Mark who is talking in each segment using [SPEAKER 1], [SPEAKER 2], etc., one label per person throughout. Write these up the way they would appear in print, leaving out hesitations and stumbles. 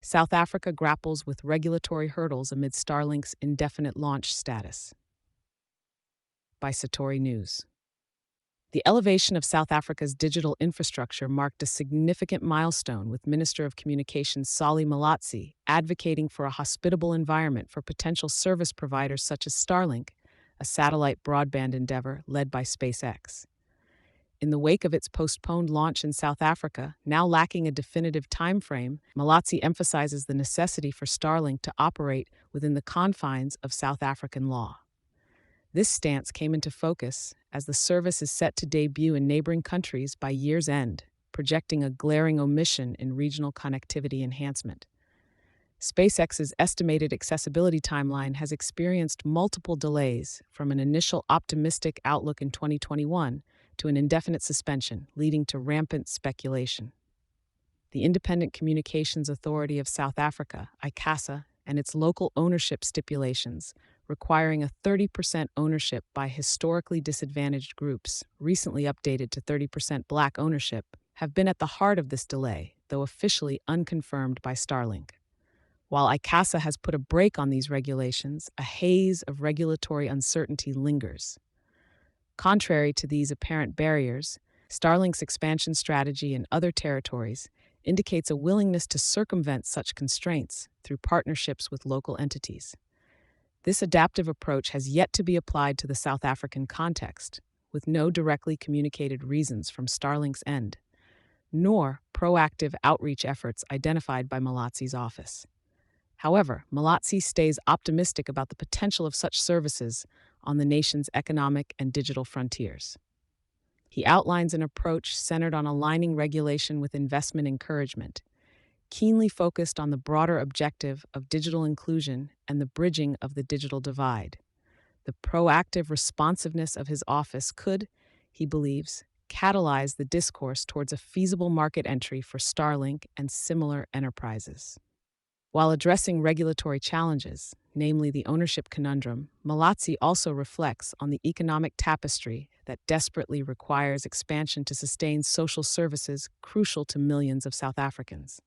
[SPEAKER 1] South Africa grapples with regulatory hurdles amid Starlink's indefinite launch status. By Satori News. The elevation of South Africa's digital infrastructure marked a significant milestone, with Minister of Communications Solly Malatsi advocating for a hospitable environment for potential service providers such as Starlink, a satellite broadband endeavor led by SpaceX. In the wake of its postponed launch in South Africa, now lacking a definitive timeframe, Malatsi emphasizes the necessity for Starlink to operate within the confines of South African law. This stance came into focus as the service is set to debut in neighboring countries by year's end, projecting a glaring omission in regional connectivity enhancement. SpaceX's estimated accessibility timeline has experienced multiple delays, from an initial optimistic outlook in 2021 to an indefinite suspension, leading to rampant speculation. The Independent Communications Authority of South Africa, ICASA, and its local ownership stipulations, requiring a 30% ownership by historically disadvantaged groups, recently updated to 30% Black ownership, have been at the heart of this delay, though officially unconfirmed by Starlink. While ICASA has put a brake on these regulations, a haze of regulatory uncertainty lingers. Contrary to these apparent barriers, Starlink's expansion strategy in other territories indicates a willingness to circumvent such constraints through partnerships with local entities. This adaptive approach has yet to be applied to the South African context, with no directly communicated reasons from Starlink's end, nor proactive outreach efforts identified by Malatsi's office. However, Malatsi stays optimistic about the potential of such services on the nation's economic and digital frontiers. He outlines an approach centered on aligning regulation with investment encouragement, keenly focused on the broader objective of digital inclusion and the bridging of the digital divide. The proactive responsiveness of his office could, he believes, catalyze the discourse towards a feasible market entry for Starlink and similar enterprises. While addressing regulatory challenges, namely the ownership conundrum, Malatsi also reflects on the economic tapestry that desperately requires expansion to sustain social services crucial to millions of South Africans.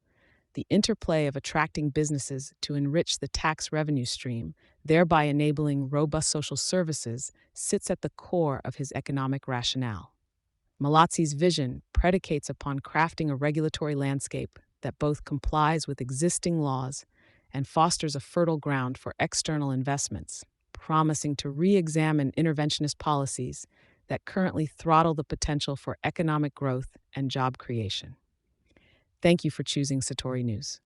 [SPEAKER 1] The interplay of attracting businesses to enrich the tax revenue stream, thereby enabling robust social services, sits at the core of his economic rationale. Malatsi's vision predicates upon crafting a regulatory landscape that both complies with existing laws and fosters a fertile ground for external investments, promising to re-examine interventionist policies that currently throttle the potential for economic growth and job creation. Thank you for choosing Satori News.